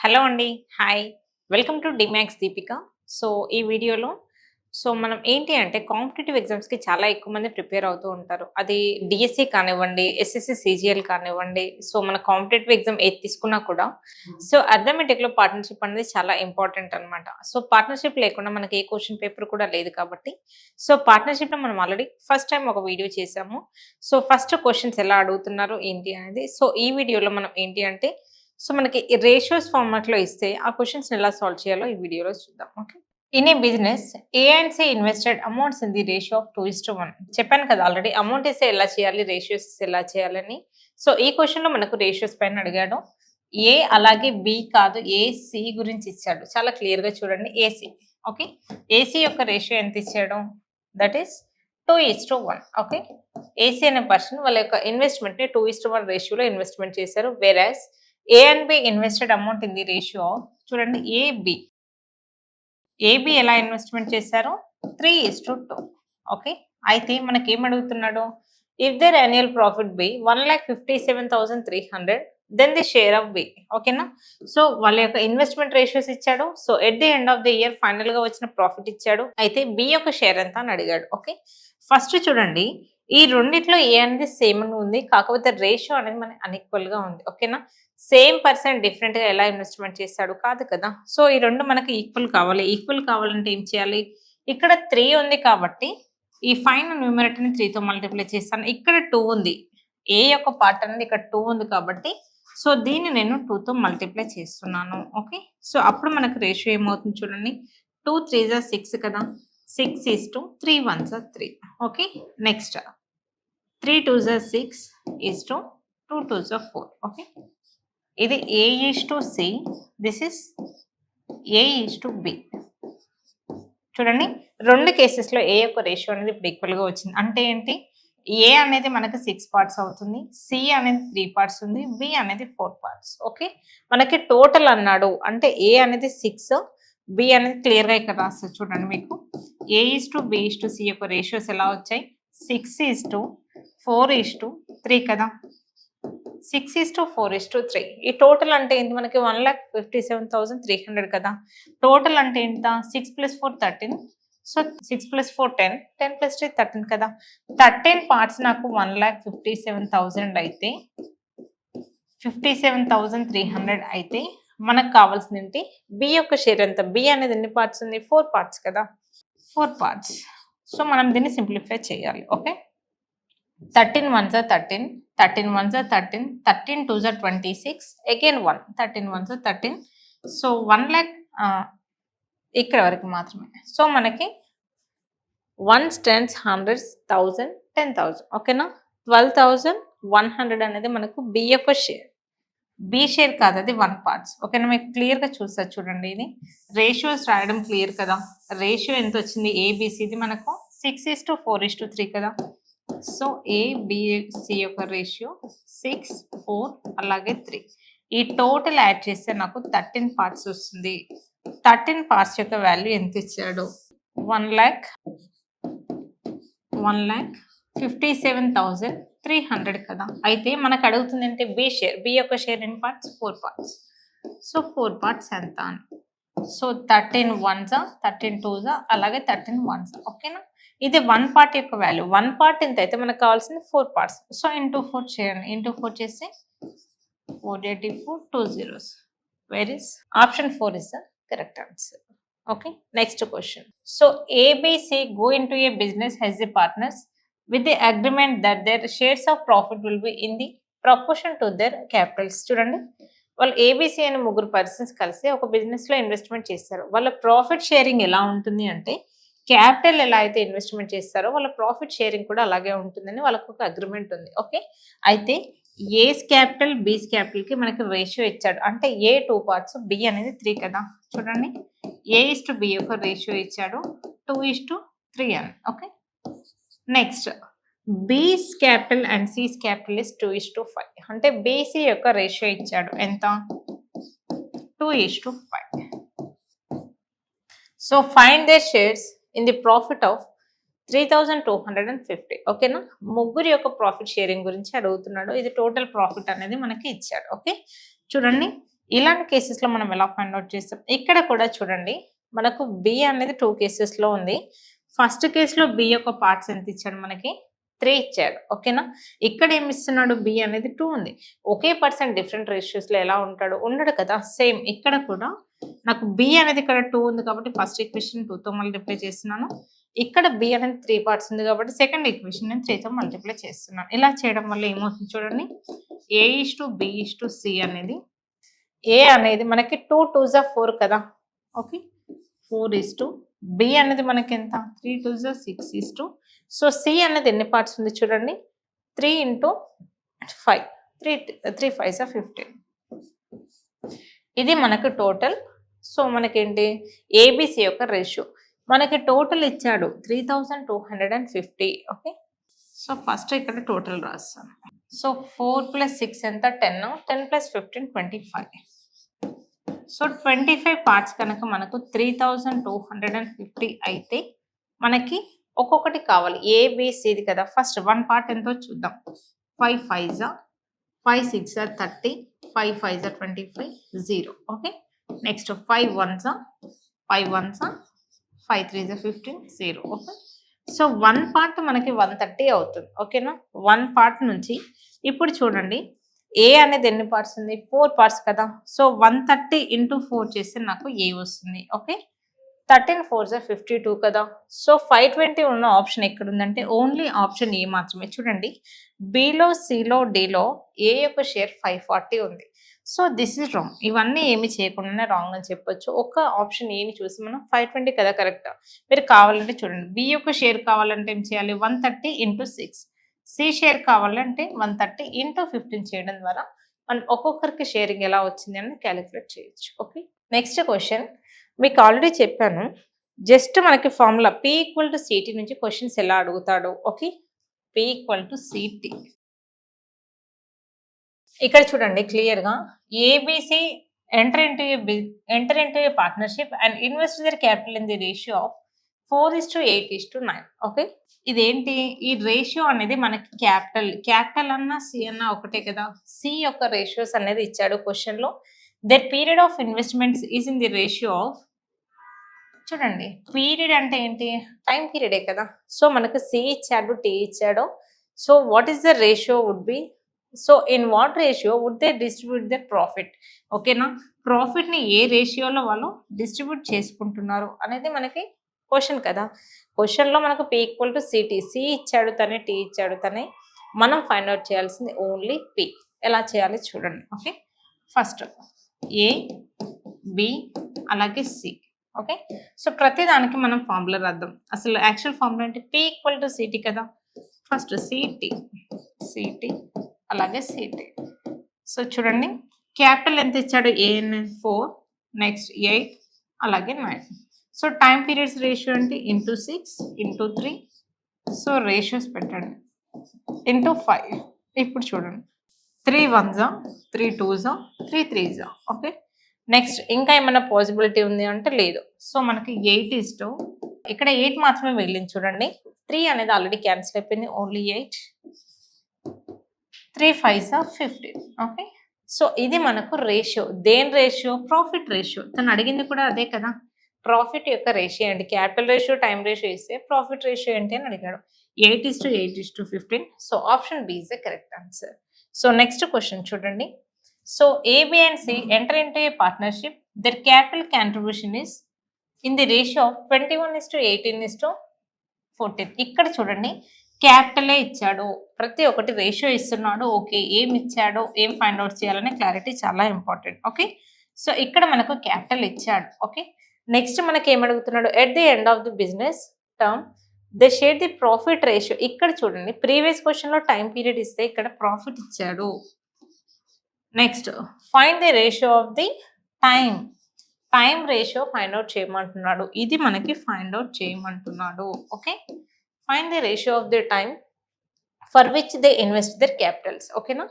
Hello అండి. Hi. Welcome to డిమాక్స్ Deepika. So, ఈ వీడియోలో మనం ఏంటి అంటే కాంపిటీటివ్ ఎగ్జామ్స్‌కి చాలా ఎక్కువ మంది ప్రిపేర్ అవుతూ ఉంటారు. అది డీఎస్సీ కానివ్వండి, ఎస్ఎస్సీ, సీజీఎల్ కానివ్వండి. సో, మన కాంపిటీటివ్ ఎగ్జామ్ ఏది తీసుకున్నా కూడా అర్థమెటిక్‌లో పార్ట్నర్‌షిప్ అనేది చాలా ఇంపార్టెంట్ అనమాట. సో, పార్ట్నర్‌షిప్ లేకుండా మనకి ఏ క్వెషన్ పేపర్ కూడా లేదు కాబట్టి పార్ట్నర్‌షిప్‌లో మనం ఆల్రెడీ ఫస్ట్ టైమ్ ఒక వీడియో చేశాము. ఫస్ట్ క్వెషన్స్ ఎలా అడుగుతున్నారు ఏంటి అనేది. ఈ వీడియోలో మనం ఏంటి అంటే మనకి ఈ రేషియోస్ ఫార్మాట్‌లో ఇస్తే ఆ క్వెషన్స్‌ని ఎలా సాల్వ్ చేయాలో ఈ వీడియోలో చూద్దాం. Okay. In A business A and C invested amounts in the ratio of 2:1. చెప్పాను కదా ఆల్రెడీ అమౌంట్ ఇస్తే ఎలా చేయాలి, రేషియోస్ ఇస్తే ఎలా చేయాలని. ఈ క్వెషన్‌లో మనకు రేషియోస్ పైన అడిగాడు. ఏ అలాగే బి కాదు, ఏసీ గురించి ఇచ్చాడు. చాలా క్లియర్‌గా చూడండి ఏసీ. ఓకే. ఏసీ యొక్క రేషియో ఎంత ఇచ్చాడు? That is 2:1. ఓకే. ఏసీ అనే పర్సన్ వాళ్ళ యొక్క ఇన్వెస్ట్‌మెంట్‌ని 2:1 రేషియోలో ఇన్వెస్ట్‌మెంట్ చేశారు. Whereas A and B invested amount in the ratio చూడండి ఏబి. ఏబి ఎలా ఇన్వెస్ట్‌మెంట్ చేశారు? 3:2. ఓకే. అయితే మనకేం అడుగుతున్నాడు? If their annual profit be 1,57,300 then the share of B. ఓకేనా? వాళ్ళ యొక్క ఇన్వెస్ట్‌మెంట్ రేషియోస్ ఇచ్చాడు. At the end of the year ఫైనల్‌గా వచ్చిన ప్రాఫిట్ ఇచ్చాడు. అయితే బి యొక్క షేర్ ఎంత అని అడిగాడు. ఓకే. ఫస్ట్ చూడండి ఈ రెండిట్లో ఏ అనేది సేమ్ ఉంది. కాకపోతే రేషియో అనేది మనకి అన్‌ఈక్వల్‌గా ఉంది. ఓకేనా? సేమ్ పర్సన్ డిఫరెంట్‌గా ఎలా ఇన్వెస్ట్‌మెంట్ చేస్తాడు? కాదు కదా! ఈ 2 మనకి ఈక్వల్ కావాలి. ఈక్వల్ కావాలంటే ఏం చేయాలి? ఇక్కడ 3 ఉంది కాబట్టి ఈ పైన న్యూమరేటర్‌ని 3తో మల్టిప్లై చేస్తాను. ఇక్కడ 2 ఉంది. ఏ యొక్క పార్ట్ అనేది ఇక్కడ 2 ఉంది కాబట్టి దీన్ని నేను 2తో మల్టిప్లై చేస్తున్నాను. ఓకే. అప్పుడు మనకు రేషియో ఏమవుతుంది చూడండి. 2 3 జా 6 కదా! 6:3 1 జా 3. ఓకే. నెక్స్ట్ 3 2 జా 6 2 2 జా 4. ఓకే. ఇది A:C, దిస్ ఇస్ A:B. చూడండి 2 కేసెస్‌లో ఏ యొక్క రేషియో అనేది ఇప్పుడు ఈక్వల్‌గా వచ్చింది. అంటే ఏంటి? ఏ అనేది మనకి 6 పార్ట్స్ అవుతుంది. సి అనేది 3 పార్ట్స్ ఉంది. బి అనేది 4 పార్ట్స్. ఓకే. మనకి టోటల్ అన్నాడు. అంటే ఏ అనేది 6, బి అనేది క్లియర్‌గా ఇక్కడ రాస్తారు చూడండి మీకు. A:B:C యొక్క రేషియోస్ ఎలా వచ్చాయి? 6:4:3 కదా! 6:4:3. ఈ టోటల్ అంటే ఏంటి? మనకి 1,57,300 కదా! టోటల్ అంటే ఎంత? 6 + 4 13. 6 + 4 10. 10 + 3 13 కదా! 13 పార్ట్స్ నాకు 1,57,000 అయితే 57,300 అయితే మనకు కావాల్సింది ఏంటి? బి యొక్క షేర్ ఎంత? బి అనేది ఎన్ని పార్ట్స్ ఉంది? 4 పార్ట్స్ కదా! 4 పార్ట్స్. మనం దీన్ని సింప్లిఫై చేయాలి. ఓకే. 13 1 జా 13, 13 1 జా 13, 13 2 జా 26, అగైన్ 1, 13 1 జా 13. 1 lakh ఇక్కడ వరకు మాత్రమే. మనకి 1s 10s 100s 1000 10,000. ఓకేనా? 12,100 అనేది మనకు బి యొక్క షేర్. బి షేర్ కాదు, అది 1 పార్ట్స్. ఓకేనా? మీకు క్లియర్‌గా చూస్తారు చూడండి. ఇది రేషియోస్ రాయడం క్లియర్ కదా! రేషియో ఎంత వచ్చింది? ఏబిసిది మనకు 6:4:3 కదా! ఏబిసి యొక్క రేషియో 6 4 అలాగే 3. ఈ టోటల్ యాడ్ చేస్తే నాకు 13 పార్ట్స్ వస్తుంది. 13 పార్ట్స్ యొక్క వాల్యూ ఎంత ఇచ్చాడు? 1,57,300 కదా! అయితే మనకు అడుగుతుంది అంటే బి షేర్. బి యొక్క షేర్ ఎన్ని పార్ట్స్? 4 పార్ట్స్. 4 పార్ట్స్ ఎంత అని. 13 1 జా 13 2 జా అలాగే 13 1 జా. ఓకేనా? ఇది 1 పార్ట్ యొక్క వాల్యూ. 1 పార్ట్ ఎంత అయితే మనకు కావాల్సింది 4 పార్ట్స్. ఇంటూ 4 చేయండి. ఇంటూ 4 చేస్తే 484 2 zeros. Where is option 4 is the correct answer. Okay. Next question. ABC go into a business as the partners with the agreement that their shares of profit will be in the proportion to their capitals. చూడండి వాళ్ళు ABC అనే ముగ్గురు persons కలిసి ఒక business లో investment చేస్తారు. వాళ్ళ profit sharing ఎలా ఉంటుంది అంటే క్యాపిటల్ ఎలా అయితే ఇన్వెస్ట్మెంట్ చేస్తారో వాళ్ళ ప్రాఫిట్ షేరింగ్ కూడా అలాగే ఉంటుందని వాళ్ళకు ఒక అగ్రిమెంట్ ఉంది. ఓకే. అయితే ఏస్ క్యాపిటల్ బీస్ క్యాపిటల్ కి మనకి రేషియో ఇచ్చాడు. అంటే ఏ 2 పార్ట్స్, బి అనేది 3 కదా! చూడండి A:B యొక్క రేషియో ఇచ్చాడు 2:3 అని. Okay. Next B's capital and C's capital is 2:5. అంటే బీసీ యొక్క రేషియో ఇచ్చాడు ఎంత? 2:5. Find their shares in the profit of 3,250. ఓకేనా? ముగ్గురు యొక్క ప్రాఫిట్ షేరింగ్ గురించి అడుగుతున్నాడు. ఇది టోటల్ ప్రాఫిట్ అనేది మనకి ఇచ్చాడు. ఓకే. చూడండి ఇలాంటి కేసెస్లో మనం ఎలా ఫైండ్ అవుట్ చేస్తాం? ఇక్కడ కూడా చూడండి, మనకు బి అనేది 2 కేసెస్లో ఉంది. ఫస్ట్ కేసులో బి యొక్క పార్ట్స్ ఎంత ఇచ్చాడు మనకి? 3 ఇచ్చాడు. ఓకేనా? ఇక్కడ ఏమి ఇస్తున్నాడు? బి అనేది 2 ఉంది. ఒకే పర్సన్ డిఫరెంట్ రేషియోస్లో ఎలా ఉంటాడు? ఉండడు కదా. సేమ్ ఇక్కడ కూడా నాకు బి అనేది ఇక్కడ 2 ఉంది కాబట్టి ఫస్ట్ ఈక్వేషన్ 2తో మల్టిప్లై చేస్తున్నాను. ఇక్కడ బి అనేది 3 పార్ట్స్ ఉంది కాబట్టి సెకండ్ ఈక్వేషన్ నేను 3తో మల్టిప్లై చేస్తున్నాను. ఇలా చేయడం వల్ల ఏమవుతుంది చూడండి, A:B:C అనేది, ఏ అనేది మనకి 2 2s 4 కదా. ఓకే, 4 బి అనేది మనకి ఎంత? 3 2s 6 సో సి అనేది ఎన్ని పార్ట్స్ ఉంది చూడండి, 3 × 5, 3 5s 15. ఇది మనకు టోటల్. సో మనకేంటి? ఏబిసి యొక్క రేషియో మనకి టోటల్ ఇచ్చాడు 3250. ఓకే, సో ఫస్ట్ ఇక్కడ టోటల్ రాస్తాను. సో 4 + 6 ఎంత? 10, 10 + 15 25. సో 25 పార్ట్స్ కనుక మనకు 3250 అయితే మనకి ఒక్కొక్కటి కావాలి. ఏబిసిది కదా. ఫస్ట్ 1 పార్ట్ ఎంతో చూద్దాం. 5 5s 5 6 30, 5 5s 25 0. Okay, next 5 1s 5 1s 5 3s 15 0. Okay, so 1 part మనకి 130 అవుతుంది. ఓకేనా? 1 పార్ట్ నుంచి ఇప్పుడు చూడండి, ఏ అనేది ఎన్ని పార్ట్స్ ఉంది? 4 పార్ట్స్ కదా. సో 130 × 4 చేస్తే నాకు ఏ వస్తుంది. ఓకే, 13 4s 52 కదా. సో 520 ఉన్న ఆప్షన్ ఎక్కడ ఉందంటే ఓన్లీ ఆప్షన్ ఏ మాత్రమే. చూడండి, బిలో, సిలో, డిలో ఏ యొక్క షేర్ 540 ఉంది. So this is wrong. ఇవన్నీ ఏమి చేయకుండానే రాంగ్ అని చెప్పొచ్చు. ఒక ఆప్షన్ ఏని చూసి మనం 520 కదా కరెక్ట్. మీరు కావాలంటే చూడండి, బి యొక్క షేర్ కావాలంటే ఏం చేయాలి? 130 × 6. సి షేర్ కావాలంటే 130 × 15 చేయడం ద్వారా మనం ఒక్కొక్కరికి షేరింగ్ ఎలా వచ్చింది అని క్యాలిక్యులేట్ చేయొచ్చు. ఓకే, నెక్స్ట్ క్వశ్చన్ మీకు ఆల్రెడీ చెప్పాను. జస్ట్ మనకి ఫార్ములా P=CT నుంచి క్వశ్చన్స్ ఎలా అడుగుతాడు. Okay, P=CT. ఇక్కడ చూడండి క్లియర్గా, ABC enter into a partnership and invest their capital in the ratio of 4:8:9. Okay, ఇదేంటి? ఈ రేషియో అనేది మనకి క్యాపిటల్ అన్నా సి అన్నా ఒకటే కదా. సి యొక్క రేషియోస్ అనేది ఇచ్చాడు క్వశ్చన్లో. Their period of investments is in the ratio of, చూడండి పీరియడ్ అంటే ఏంటి? టైం పీరియడే కదా. సో మనకు సి ఇచ్చాడు, టీ ఇచ్చాడు. So what is the ratio would be? So in what ratio would they distribute the profit? ఓకేనా? ప్రాఫిట్ని ఏ రేషియోలో వాళ్ళు డిస్ట్రిబ్యూట్ చేసుకుంటున్నారు అనేది మనకి క్వశ్చన్ కదా. క్వశ్చన్లో మనకు P=CT, సి ఇచ్చాడు తనే, టీ ఇచ్చాడు తనే. మనం ఫైండ్ అవుట్ చేయాల్సింది ఓన్లీ పి. ఎలా చేయాలి చూడండి. ఓకే, ఫస్ట్ ఏ, బి, అలాగే సి. ఓకే, సో ప్రతి దానికి మనం ఫార్ములా రాద్దాం. అసలు యాక్చువల్ ఫార్ములా అంటే P=CT కదా. ఫస్ట్ సిటి అలాగే సిటి. సో చూడండి, క్యాపిటల్ ఎంత ఇచ్చాడు? ఏఎన్ 4, నెక్స్ట్ 8, అలాగే 9. సో టైం పీరియడ్స్ రేషియో అంటే ×6 × 3. సో రేషియోస్ పెట్టండి ×5. ఇప్పుడు చూడండి, 3 1s 3 2s 3 3s. Okay, next ఇంకా ఏమైనా పాసిబిలిటీ ఉంది అంటే లేదు. సో మనకి 8 ఇక్కడ 8 మాత్రమే మిగిలింది చూడండి. 3 అనేది ఆల్రెడీ క్యాన్సిల్ అయిపోయింది, ఓన్లీ 8. 3 5s 15. ఓకే, సో ఇది మనకు రేషియో. దేని రేషియో? Profit ratio. తను అడిగింది కూడా అదే కదా. ప్రాఫిట్ యొక్క రేషియో ఏంటి? క్యాపిటల్ రేషియో, టైం రేషియో ఇస్తే ప్రాఫిట్ రేషియో ఏంటి అని అడిగాడు. 8:8:15. So option B is the correct answer. So next question చూడండి. So A B and C enter into a partnership. Their capital contribution is in the ratio of 21:18:14. ఇక్కడ చూడండి, క్యాపిటలే ఇచ్చాడు, ప్రతి ఒక్కటి రేషియో ఇస్తున్నాడు. ఓకే, ఏమి ఇచ్చాడో ఏం ఫైండ్ అవుట్ చేయాలనే క్లారిటీ చాలా ఇంపార్టెంట్. ఓకే, సో ఇక్కడ మనకు క్యాపిటల్ ఇచ్చాడు. ఓకే, నెక్స్ట్ మనకి ఏం అడుగుతున్నాడు? At the end of the business term they share the profit ratio. ఇక్కడ చూడండి, ప్రీవియస్ క్వశ్చన్లో టైం పీరియడ్ ఇస్తే ఇక్కడ ప్రాఫిట్ ఇచ్చాడు. Next find the ratio of the time ratio find out చేయమంటున్నాడు. ఇది మనకి ఫైండ్ అవుట్ చేయమంటున్నాడు. Okay, find the ratio of the time for which they invest their capitals. ఓకేనా?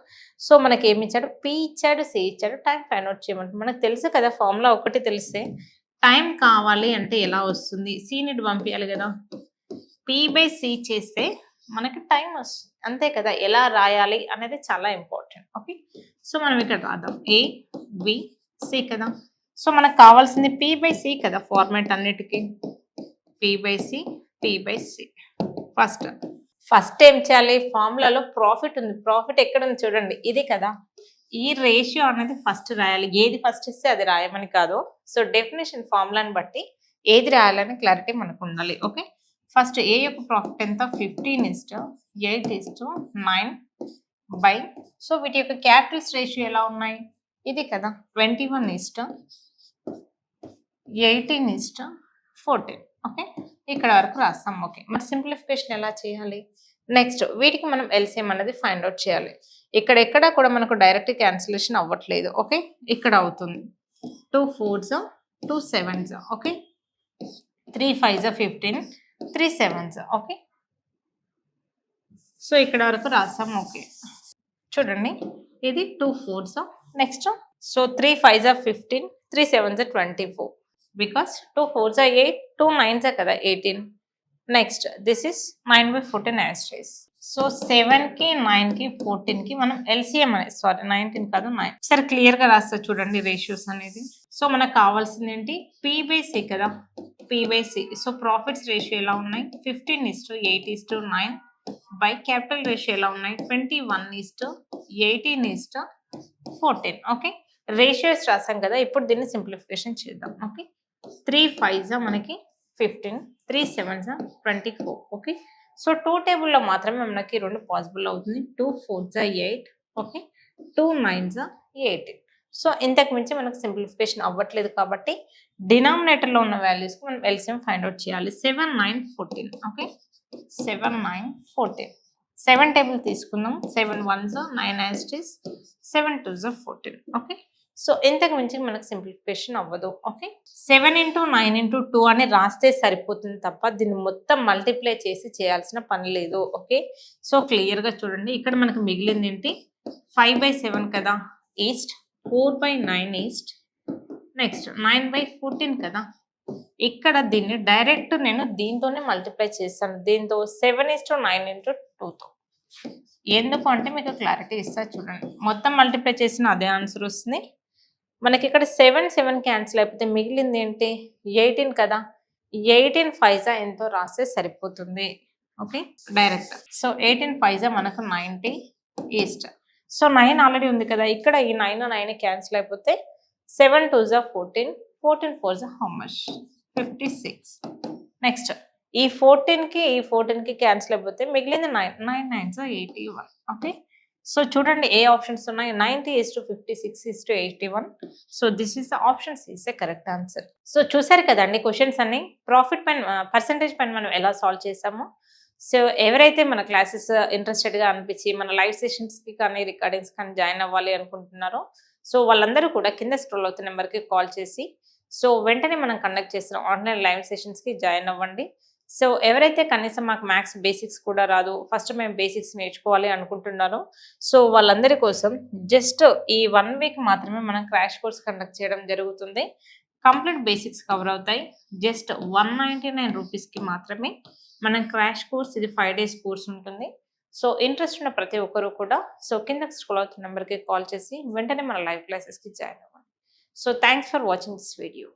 సో మనకి ఏమి ఇచ్చాడు? పి ఇచ్చాడు, సి ఇచ్చాడు, టైం ఫైండ్ అవుట్ చేయమంటాడు. మనకు తెలుసు కదా ఫార్ములా. ఒకటి తెలిస్తే టైం కావాలి అంటే ఎలా వస్తుంది? సిని పంపించాలి కదా. P/C చేస్తే మనకి టైం వస్తుంది, అంతే కదా. ఎలా రాయాలి అనేది చాలా ఇంపార్టెంట్. ఓకే, సో మనం ఇక్కడ రాద్దాం. A, B, సి కదా. సో మనకు కావాల్సింది P/C కదా ఫార్మాట్ అన్నిటికీ. P/C, P/C. ఫస్ట్ ఏం చేయాలి, ఫార్ములాలో ప్రాఫిట్ ఉంది. ప్రాఫిట్ ఎక్కడ ఉంది చూడండి, ఇది కదా. ఈ రేషియో అనేది ఫస్ట్ రాయాలి. ఏది ఫస్ట్ ఇస్తే అది రాయమని కాదు. సో డెఫినేషన్ ఫార్ములాని బట్టి ఏది రాయాలని క్లారిటీ మనకు ఉండాలి. ఓకే, ఫస్ట్ ఏ యొక్క ప్రాఫిట్ ఎంత, 15:8:9 బై. సో వీటి యొక్క క్యాపిటల్స్ రేషియో ఎలా ఉన్నాయి, ఇది కదా, 21:18:14. ఓకే, ఇక్కడ వరకు రాస్తాం. ఓకే, మరి సింప్లిఫికేషన్ ఎలా చేయాలి, నెక్స్ట్ వీటికి మనం ఎల్సిఎం అనేది ఫైండ్ అవుట్ చేయాలి. ఇక్కడ ఎక్కడ కూడా మనకు డైరెక్ట్ క్యాన్సిలేషన్ అవ్వట్లేదు. ఓకే, ఇక్కడ అవుతుంది. 2 4s 2 7s. Okay, 3 5s 15, 3 7s. Okay, so ఇక్కడ వరకు రాస్తాం. ఓకే, చూడండి ఇది 2 4s. Next so 3 5s 15, 3 7s 24. Because 2 4s 8, 2 9s కదా 18. నెక్స్ట్ దిస్ ఇస్ 9/14 యాజ్ చేస్. సో 7కి 9కి 14కి మనం ఎల్సిఎం అనేది, సారీ 19 కాదు 9. సరే క్లియర్ గా రాస్తా చూడండి రేషియోస్ అనేది. సో మనకు కావాల్సింది ఏంటి, P/C కదా, P/C. సో ప్రాఫిట్స్ రేషియో ఎలా ఉన్నాయి, 15:8:9 బై క్యాపిటల్ రేషియో ఎలా ఉన్నాయి, 21:18:14. ఓకే, రేషియోస్ రాసాం కదా. ఇప్పుడు దీన్ని సింప్లిఫికేషన్ చేద్దాం. ఓకే, 3 5s మనకి 15, 3 7s 24. ఓకే, సో 2 టేబుల్లో మాత్రమే మనకి 2 పాసిబుల్ అవుతుంది. 2 4s 8. Okay, 2 9s 18. సో ఇంతకు మించి మనకు సింప్లిఫికేషన్ అవ్వట్లేదు కాబట్టి డినామినేటర్లో ఉన్న వాల్యూస్కి మనం ఎల్సిఎం ఫైండ్ అవుట్ చేయాలి. 7 9 14. ఓకే, 7 9 14. 7 టేబుల్ తీసుకుందాం. 7 1s 9 as it is, 7 2s 14. Okay, so ఇంతకు మించి మనకు సింప్లిఫికేషన్ అవ్వదు. ఓకే, 7 × 9 × 2 అని రాస్తే సరిపోతుంది తప్ప దీన్ని మొత్తం మల్టిప్లై చేసి చేయాల్సిన పని లేదు. ఓకే, సో క్లియర్గా చూడండి. ఇక్కడ మనకు మిగిలింది ఏంటి, 5/7 కదా ఈస్ట్, 4/9 ఈస్ట్, నెక్స్ట్ 9/14 కదా. ఇక్కడ దీన్ని డైరెక్ట్ నేను దీంతోనే మల్టిప్లై చేస్తాను, దీంతో 7:9 × 2తో. ఎందుకు అంటే మీకు క్లారిటీ ఇస్తా చూడండి. మొత్తం మల్టిప్లై చేసిన అదే ఆన్సర్ వస్తుంది మనకి. ఇక్కడ 7 7 క్యాన్సిల్ అయిపోతే మిగిలింది ఏంటి, 18 కదా. 18 5s ఎంతో రాస్తే సరిపోతుంది. Okay, direct. సో 18 5s మనకు 90 ఈస్ట్. సో 9 ఆల్రెడీ ఉంది కదా. ఇక్కడ ఈ 9 క్యాన్సిల్ అయిపోతే 7 2s 14, 14 4s how much, 56. Next ఈ 14కి క్యాన్సిల్ అయిపోతే మిగిలింది 9 9 9s 81. ఓకే, సో చూడండి ఏ ఆప్షన్స్ ఉన్నాయి, 90:56:81. So this is the option C is the correct answer. సో చూసారు కదండి క్వశ్చన్స్ అన్ని ప్రాఫిట్ పైన పర్సంటేజ్ పైన మనం ఎలా సాల్వ్ చేసామో. సో ఎవరైతే మన క్లాసెస్ ఇంట్రెస్టెడ్గా అనిపించి మన లైవ్ సెషన్స్కి కానీ రికార్డింగ్స్ కానీ జాయిన్ అవ్వాలి అనుకుంటున్నారో సో వాళ్ళందరూ కూడా కింద స్క్రోల్ అవుతున్న నెంబర్కి కాల్ చేసి సో వెంటనే మనం కండక్ట్ చేసిన ఆన్లైన్ లైవ్ సెషన్స్కి జాయిన్ అవ్వండి. సో ఎవరైతే కనీసం మాకు మ్యాథ్స్ బేసిక్స్ కూడా రాదు, ఫస్ట్ మేము బేసిక్స్ నేర్చుకోవాలి అనుకుంటున్నారో సో వాళ్ళందరి కోసం జస్ట్ ఈ 1 వీక్ మాత్రమే మనం క్రాష్ కోర్స్ కండక్ట్ చేయడం జరుగుతుంది. కంప్లీట్ బేసిక్స్ కవర్ అవుతాయి. జస్ట్ 199 రూపీస్కి మాత్రమే మనం క్రాష్ కోర్స్, ఇది 5 days కోర్స్ ఉంటుంది. సో ఇంట్రెస్ట్ ఉన్న ప్రతి ఒక్కరు కూడా సో కింద స్క్రోల్ అవుతున్న నెంబర్కి కాల్ చేసి వెంటనే మన లైవ్ క్లాసెస్కి జాయిన్ అవ్వండి. So thanks for watching this video.